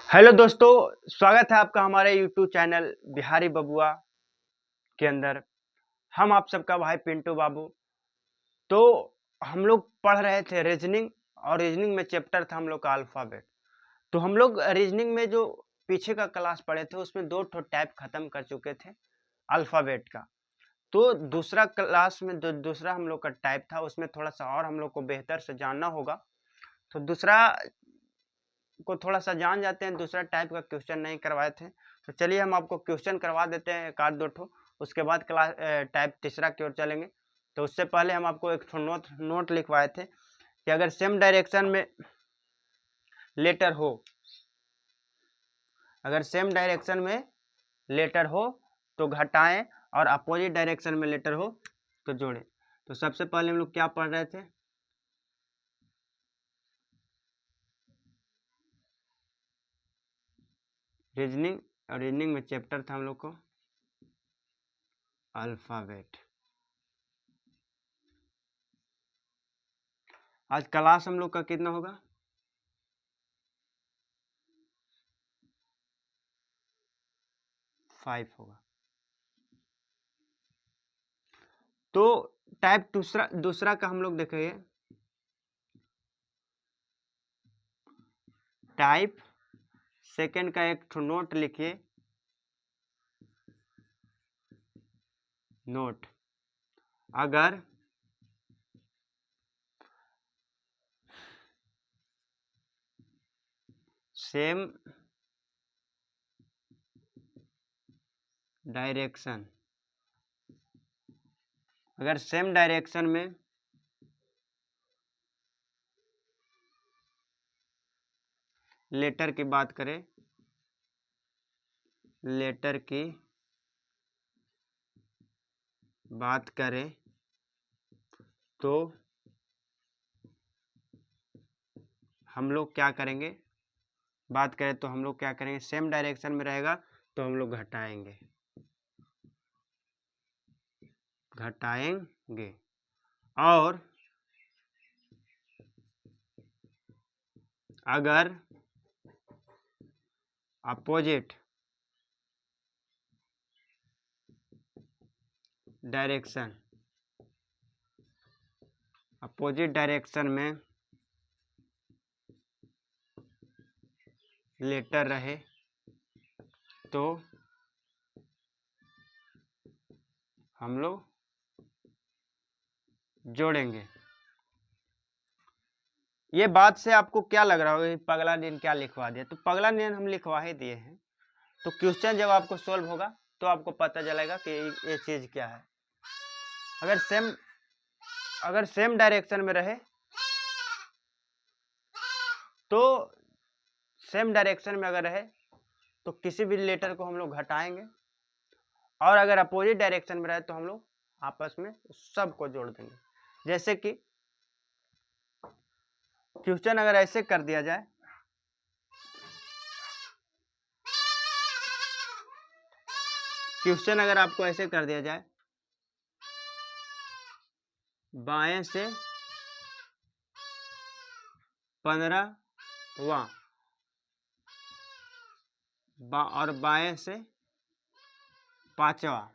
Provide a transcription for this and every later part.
Hello दोस्तों, स्वागत है आपका हमारे यूट्यूब चैनल बिहारी बबुआ के अंदर। हम आप सबका भाई पिंटू बाबू। तो हम लोग पढ़ रहे थे रीजनिंग, और रीजनिंग में चैप्टर था हम लोग का अल्फ़ाबेट। तो हम लोग रीजनिंग में जो पीछे का क्लास पढ़े थे उसमें 2 ठो टाइप खत्म कर चुके थे अल्फ़ाबेट का। तो दूसरा क्लास में जो दूसरा हम लोग का टाइप था उसमें थोड़ा सा और हम लोग को बेहतर से जानना होगा। तो दूसरा को थोड़ा सा जान जाते हैं, दूसरा टाइप का क्वेश्चन नहीं करवाए थे। तो चलिए हम आपको क्वेश्चन करवा देते हैं एक आध दो ठो, उसके बाद क्लास टाइप तीसरा की ओर चलेंगे। तो उससे पहले हम आपको एक ठो नोट लिखवाए थे कि अगर सेम डायरेक्शन में लेटर हो, अगर सेम डायरेक्शन में लेटर हो तो घटाएं, और अपोजिट डायरेक्शन में लेटर हो तो जोड़ें। तो सबसे पहले हम लोग क्या पढ़ रहे थे? रीजनिंग, और रीजनिंग में चैप्टर था हम लोग को अल्फ़ाबेट। आज क्लास हम लोग का कितना होगा? 5 होगा। तो टाइप दूसरा का हम लोग देखेंगे। टाइप सेकंड का एक ठो नोट लिखिए। नोट, अगर सेम डायरेक्शन, अगर सेम डायरेक्शन में लेटर की बात करें, लेटर की बात करें तो हम लोग क्या करेंगे? बात करें तो हम लोग क्या करेंगे? सेम डायरेक्शन में रहेगा तो हम लोग घटाएंगे, घटाएंगे। और अगर अपोजिट डायरेक्शन, अपोजिट डायरेक्शन में लेटर रहे तो हम लोग जोड़ेंगे। ये बात से आपको क्या लग रहा होगा कि पगला नियन क्या लिखवा दिया? तो पगला नियन हम लिखवा ही दिए हैं। तो क्वेश्चन जब आपको सॉल्व होगा तो आपको पता चलेगा कि ये चीज क्या है। अगर सेम डायरेक्शन में रहे तो सेम डायरेक्शन में अगर रहे तो किसी भी लेटर को हम लोग घटाएंगे, और अगर अपोजिट डायरेक्शन में रहे तो हम लोग आपस में सबको जोड़ देंगे। जैसे कि क्वेश्चन अगर ऐसे कर दिया जाए, क्वेश्चन अगर आपको ऐसे कर दिया जाए, बाएं से 15वां और बाएं से 5वां,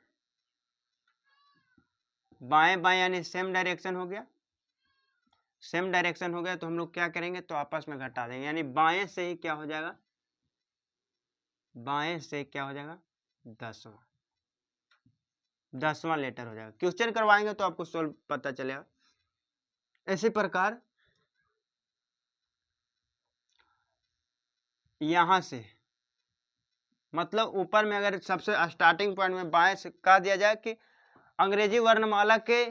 बाएं बाएं यानी सेम डायरेक्शन हो गया। सेम डायरेक्शन हो गया तो हम लोग क्या करेंगे? तो आपस में घटा देंगे, यानी बाएं से ही क्या हो जाएगा? बाएं से क्या हो जाएगा? 10वां लेटर हो जाएगा। क्वेश्चन करवाएंगे तो आपको सोल्व पता चलेगा। इसी प्रकार यहां से, मतलब ऊपर में अगर सबसे स्टार्टिंग पॉइंट में बाएं से कह दिया जाए कि अंग्रेजी वर्णमाला के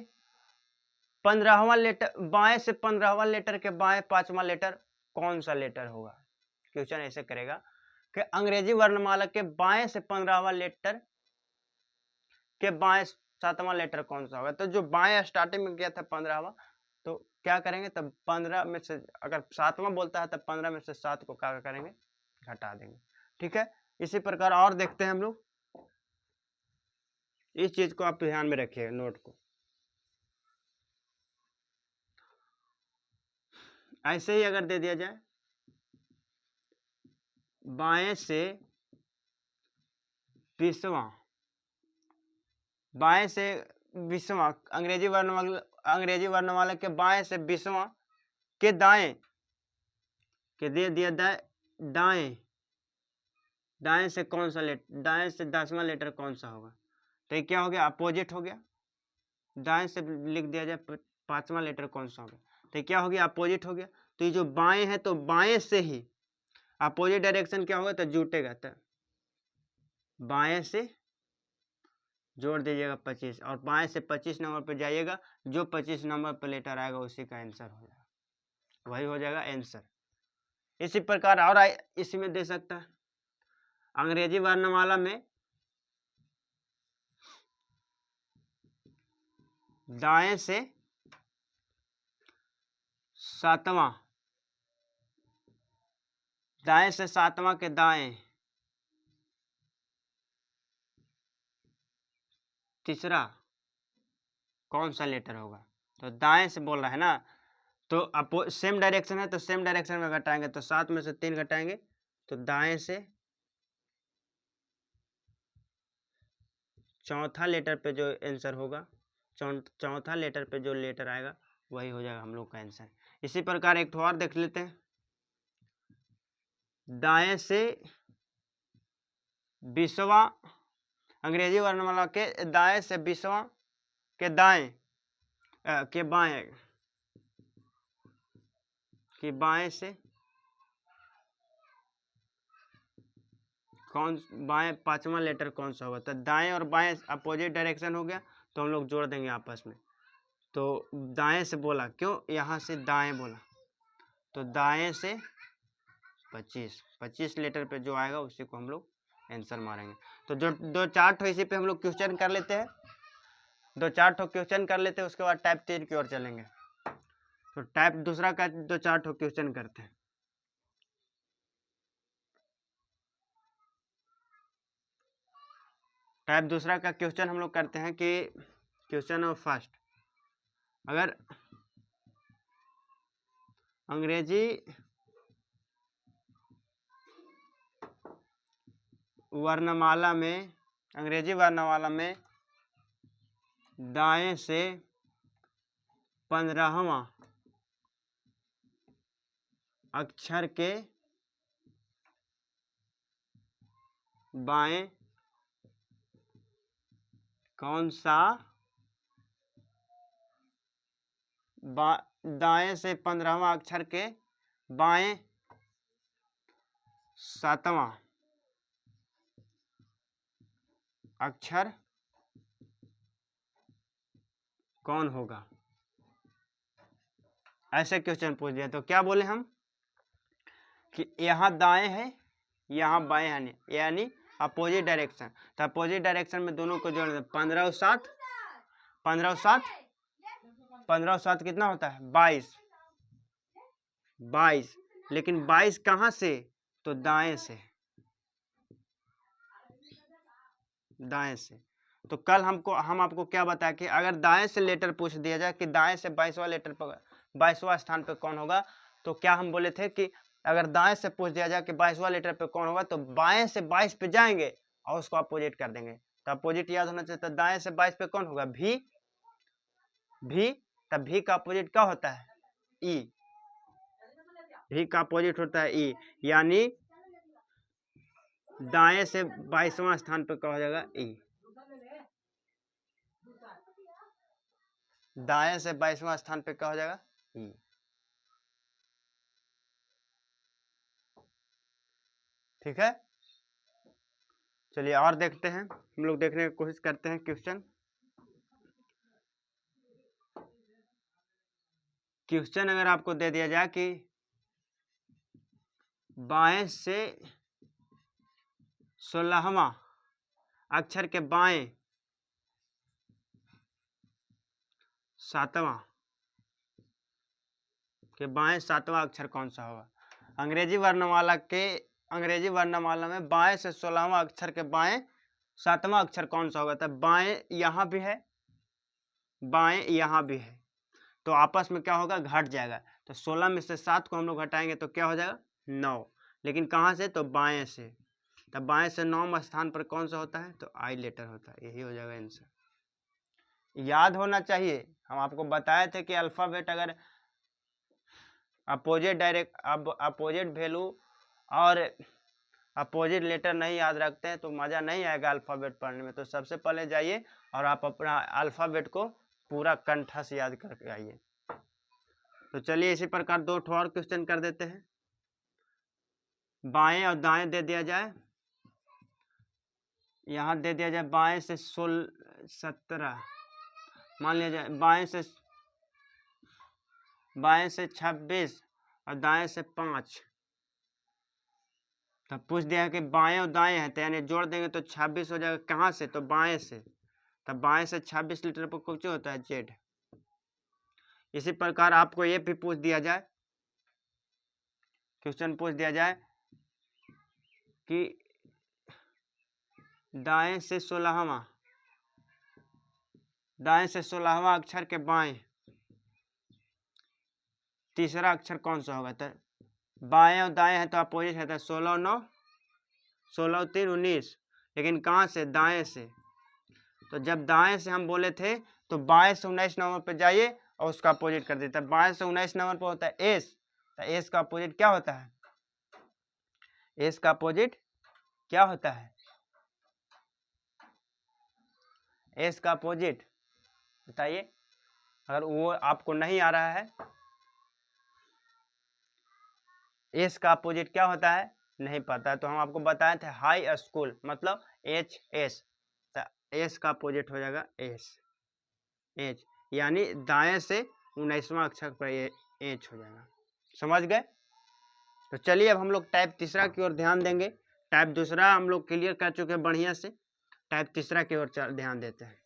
15वां लेटर, बाएं से 15वां लेटर के बाएं 5वां लेटर कौन सा लेटर होगा? क्वेश्चन ऐसे करेगा कि अंग्रेजी वर्णमाला के बाएं से 15वां लेटर के बाएं 7वां लेटर कौन सा होगा? तो जो बाएं स्टार्टिंग में गया था 15वां, तो क्या करेंगे? तब 15 में से अगर 7वां बोलता है तब 15 में से 7 को क्या करेंगे? घटा देंगे। ठीक है, इसी प्रकार और देखते हैं हम लोग। इस चीज को आप ध्यान में रखिएगा, नोट को। ऐसे ही अगर दे दिया जाए बाएं से 20वां, बाएं से 20वां अंग्रेजी वर्णमाला के बाएं से 20वां के दाएं के दे दिया दाएं, दाएं से कौन सा लेटर, दाएं से 10वां लेटर कौन सा होगा, तो ये क्या हो गया, अपोजिट हो गया। दाएं से लिख दिया जाए 5वां लेटर कौन सा होगा, तो क्या हो गया, अपोजिट हो गया। तो ये जो बाएं है तो बाएं से ही अपोजिट डायरेक्शन क्या होगा, तो जुटेगा। तो बाएं से जोड़ दीजिएगा 25 और बाएं से 25 नंबर पर जाइएगा, जो 25 नंबर पर लेटर आएगा उसी का आंसर हो जाएगा, वही हो जाएगा आंसर। इसी प्रकार और इसी में दे सकता है, अंग्रेजी वर्णमाला में दाएं से 7वां, दाएं से 7वां के दाएं तीसरा कौन सा लेटर होगा, तो दाएं से बोल रहा है ना, तो सेम डायरेक्शन है तो सेम डायरेक्शन में घटाएंगे, तो 7 में से 3 घटाएंगे, तो दाएं से चौथा लेटर पे जो आंसर होगा, चौथा लेटर पे जो लेटर आएगा वही हो जाएगा हम लोग का आंसर। इसी प्रकार एक और देख लेते हैं, दाएं से 20वां अंग्रेजी वर्णमाला के दाएं से 20वां के दाएं के बाएं कि बाएं से बाएं 5वां लेटर कौन सा होगा, तो दाएं और बाएं अपोजिट डायरेक्शन हो गया, तो हम लोग जोड़ देंगे आपस में। तो दाएं से बोला, क्यों यहाँ से दाएं बोला, तो दाएं से 25 लेटर पे जो आएगा उसी को हम लोग आंसर मारेंगे। तो जो 2-4 ठो इसी पे हम लोग क्वेश्चन कर लेते हैं, 2-4 ठो क्वेश्चन कर लेते हैं, उसके बाद टाइप 3 की ओर चलेंगे। तो टाइप दूसरा का 2-4 ठो क्वेश्चन करते हैं। टाइप दूसरा का क्वेश्चन हम लोग करते हैं कि क्वेश्चन नंबर फर्स्ट, अगर अंग्रेजी वर्णमाला में दाएं से 15वां अक्षर के बाएं कौन सा, दाएं से 15वां अक्षर के बाएं 7वां अक्षर कौन होगा, ऐसे क्वेश्चन पूछ दिया। तो क्या बोले हम कि यहाँ दाएं है यहाँ बाएं है, यानी अपोजिट डायरेक्शन, तो अपोजिट डायरेक्शन में दोनों को जोड़ दें, 15 और 7 कितना होता है, 22, लेकिन 22 कहाँ से, तो दाएं से। तो कल हम आपको क्या बताया कि अगर दाएं से लेटर पूछ दिया जाए कि दाएं से 22वां लेटर पर 22वां स्थान पे कौन होगा, तो क्या हम बोले थे कि अगर दाएं से पूछ दिया जाए कि 22वां लेटर पे कौन होगा, तो बाएं से 22 पे जाएंगे और उसको अपोजिट कर देंगे। तो अपोजिट याद होना चाहिए, तो दाएं से 22 पे कौन होगा, भी, तब भी का अपोजिट क्या होता है, ई, भी का अपोजिट होता है ई, यानी दाएं से 22वां स्थान पे क्या हो जाएगा, ई। दाएं से 22वां स्थान पे क्या हो जाएगा, ई। ठीक है, चलिए और देखते हैं, हम लोग देखने की कोशिश करते हैं क्वेश्चन अगर आपको दे दिया जाए कि बाएं से 16वां अक्षर के बाएं 7वां अक्षर कौन सा होगा, अंग्रेजी वर्णमाला में बाएं से 16वां अक्षर के बाएं 7वां अक्षर कौन सा होगा, तब बाएं यहाँ भी है, बाएं यहाँ भी है, तो आपस में क्या होगा, घट जाएगा। तो 16 में से 7 को हम लोग हटाएंगे तो क्या हो जाएगा 9। लेकिन कहाँ से, तो बाएं से। तब बाएं से 9 स्थान पर कौन सा होता है, तो आई लेटर होता है। यही हो जाएगा आंसर। याद होना चाहिए, हम आपको बताए थे कि अल्फाबेट अगर अपोजिट वैल्यू और अपोजिट लेटर नहीं याद रखते हैं तो मज़ा नहीं आएगा अल्फ़ाबेट पढ़ने में। तो सबसे पहले जाइए और आप अपना अल्फ़ाबेट को पूरा कंठा से याद करके आइए। तो चलिए इसी प्रकार 2 और क्वेश्चन कर देते हैं। बाएं और दाएं दे दिया जाए। यहाँ दे दिया जाए बाएं से 17, मान लिया जाए बाएं से 26 और दाएं से 5। तब पूछ दिया है कि बाएं और दाएं है, तो यानी जोड़ देंगे तो 26 हो जाएगा। कहाँ से, तो बाएं से। तब बाएं से 26 लीटर पर कौन होता है, जेड। इसी प्रकार आपको ये भी पूछ दिया जाए, क्वेश्चन पूछ दिया जाए कि दाएं से 16वां अक्षर के बाएं तीसरा अक्षर कौन सा होगा। तो बाएं और दाएं है तो अपोजिट है, तो 16 9 16 3 19। लेकिन कहाँ से, दाएं से। तो जब दाएं से हम बोले थे तो बाएं से 19 नंबर पर जाइए और उसका अपोजिट कर देता है। बाएं से 19 नंबर पर होता है एस, तो एस का अपोजिट क्या होता है, एस का अपोजिट क्या होता है, एस का अपोजिट बताइए। अगर वो आपको नहीं आ रहा है, एस का अपोजिट क्या होता है नहीं पता है, तो हम आपको बताए थे हाई स्कूल मतलब एच एस। तो एस का अपोजिट हो जाएगा एस, एच, यानी दाएं से 19वां अक्षर पर एच हो जाएगा। समझ गए। तो चलिए अब हम लोग टाइप तीसरा की ओर ध्यान देंगे। टाइप दूसरा हम लोग क्लियर कर चुके हैं बढ़िया से, टाइप तीसरा की ओर ध्यान देते हैं।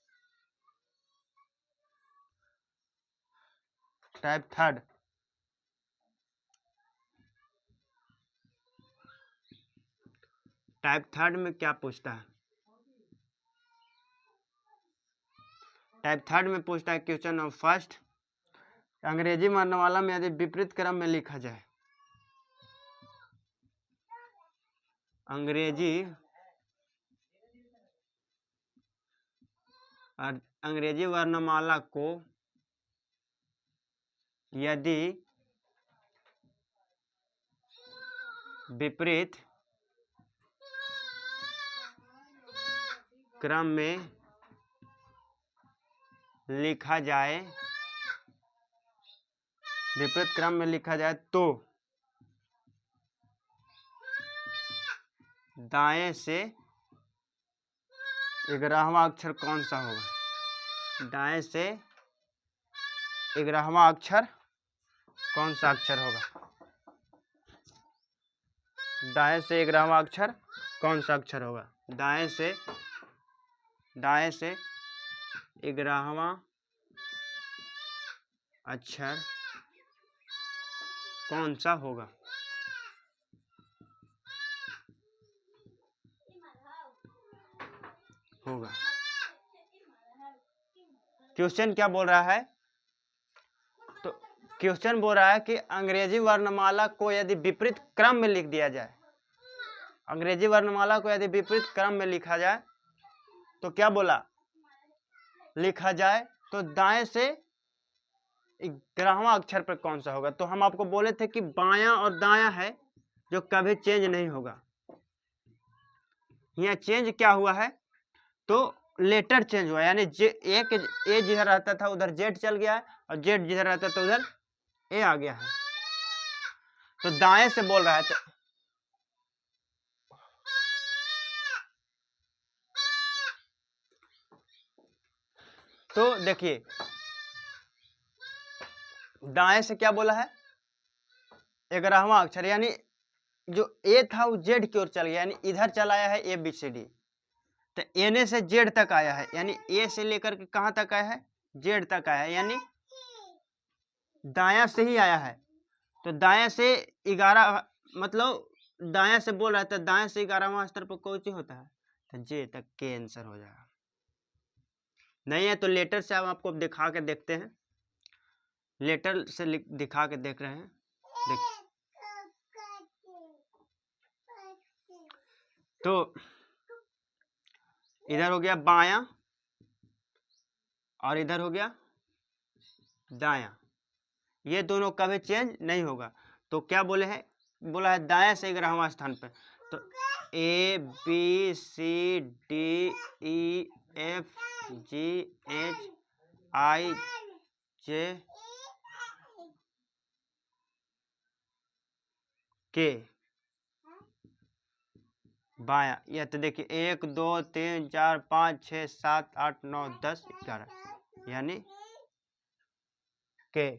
टाइप थर्ड, टाइप थर्ड में क्या पूछता है, टाइप थर्ड में पूछता है क्वेश्चन ऑफ फर्स्ट, अंग्रेजी वर्णमाला में यदि विपरीत क्रम में लिखा जाए, अंग्रेजी वर्णमाला को यदि विपरीत क्रम में लिखा जाए, विपरीत क्रम में लिखा जाए तो दाएं से 11वां अक्षर कौन सा होगा, दाएं से 11वां अक्षर कौन सा अक्षर होगा, दाएं से 11वां अक्षर कौन सा अक्षर होगा, दाएं से 11वां अक्षर कौन सा होगा। क्वेश्चन क्या बोल रहा है, तो क्वेश्चन बोल रहा है कि अंग्रेजी वर्णमाला को यदि विपरीत क्रम में लिख दिया जाए, अंग्रेजी वर्णमाला को यदि विपरीत क्रम में लिखा जाए तो क्या बोला, लिखा जाए तो दाएं से 11वां अक्षर पर कौन सा होगा। तो हम आपको बोले थे कि बायां और दायां है जो कभी चेंज नहीं होगा। यहाँ चेंज क्या हुआ है, तो लेटर चेंज हुआ, यानी एक ए जिधर रहता था उधर जेड चल गया है और जेड जिधर रहता था उधर ए आ गया है। तो दाएं से बोल रहा है तो देखिए दाएं से क्या बोला है, 11वां अक्षर, यानी जो ए था वो जेड की ओर चल गया, यानी इधर चला आया है ए बी सी डी। तो एन से जेड तक आया है, यानी ए से लेकर के कहां तक आया है, जेड तक आया है, यानी दायां से ही आया है। तो दायां से 11 मतलब दायां से बोल रहा था, दाएं से 11वां स्तर पर कौन सी होता है, तो जे तक के आंसर हो जाएगा। नहीं है तो लेटर से हम आपको दिखा के देखते हैं। लेटर से दिखा के देख रहे हैं। देख, तो इधर हो गया बायां और इधर हो गया दायां, ये दोनों कभी चेंज नहीं होगा। तो क्या बोले हैं, बोला है दाएं से 11वां स्थान पे। तो A B C D E F G H I J K बायां। यह तो देखिए 1 2 3 4 5 6 7 8 9 10 11 यानी के।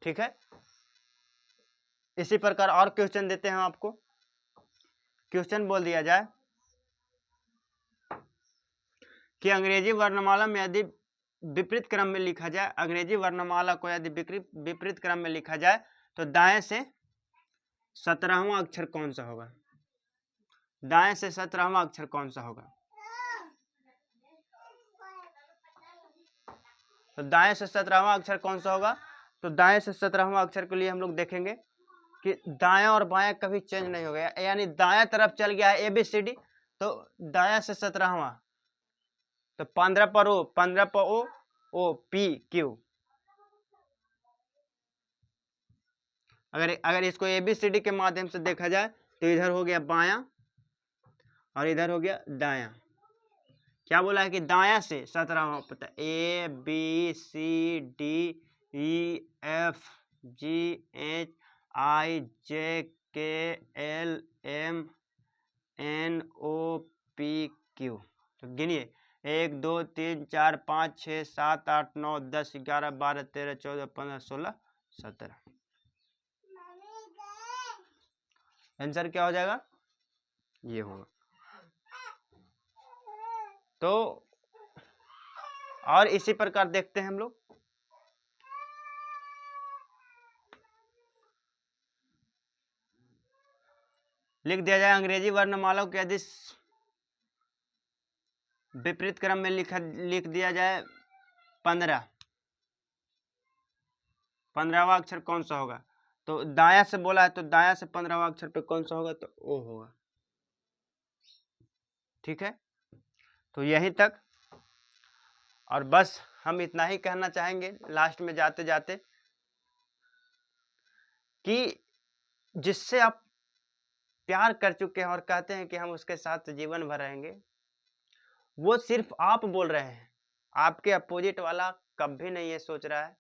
ठीक है, इसी प्रकार और क्वेश्चन देते हैं आपको। क्वेश्चन बोल दिया जाए कि अंग्रेजी वर्णमाला में यदि विपरीत क्रम में लिखा जाए, अंग्रेजी वर्णमाला को यदि विपरीत क्रम में लिखा जाए तो दाएं से 17वां अक्षर कौन सा होगा? दाएं से 17वां अक्षर कौन सा होगा? तो दाएं से 17वां अक्षर कौन सा होगा? तो दाएं से 17वां अक्षर के लिए हम लोग देखेंगे कि दायां और बायां कभी चेंज नहीं हो गया, यानी दायां तरफ चल गया है ABCD, तो दायां से 17वां, तो 15 पर O, 15 पर O P Q। अगर इसको ABCD के माध्यम से देखा जाए तो इधर हो गया बायां और इधर हो गया दायां। क्या बोला है कि दायां से 17वां पता A B C D E F G H I J K L M N O P Q। तो गिनिए 1 2 3 4 5 6 7 8 9 10 11 12 13 14 15 16 17। आंसर क्या हो जाएगा? ये होगा। तो और इसी प्रकार देखते हैं हम लोग। लिख दिया जाए अंग्रेजी वर्णमाला को यदि विपरीत क्रम में लिख दिया जाए 15वां अक्षर कौन सा होगा? तो दाया से बोला है तो दाया से 15वां अक्षर पे कौन सा होगा? तो ओ होगा। ठीक है, तो यहीं तक, और बस हम इतना ही कहना चाहेंगे लास्ट में जाते जाते कि जिससे आप प्यार कर चुके हैं और कहते हैं कि हम उसके साथ जीवन भर रहेंगे, वो सिर्फ आप बोल रहे हैं, आपके अपोजिट वाला कभी नहीं ये सोच रहा है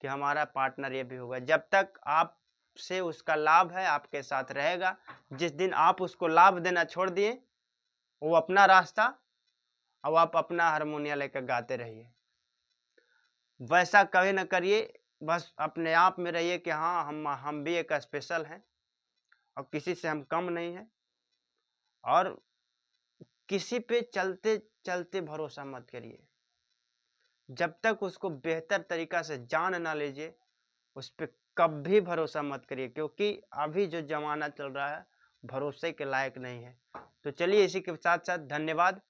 कि हमारा पार्टनर ये भी होगा। जब तक आपसे उसका लाभ है आपके साथ रहेगा, जिस दिन आप उसको लाभ देना छोड़ दिए, वो अपना रास्ता और आप अपना हारमोनिया लेकर गाते रहिए। वैसा कभी ना करिए, बस अपने आप में रहिए कि हाँ हम भी एक स्पेशल हैं और किसी से हम कम नहीं हैं। और किसी पे चलते चलते भरोसा मत करिए, जब तक उसको बेहतर तरीका से जान ना लीजिए उस पर कभी भरोसा मत करिए, क्योंकि अभी जो जमाना चल रहा है भरोसे के लायक नहीं है। तो चलिए इसी के साथ साथ धन्यवाद।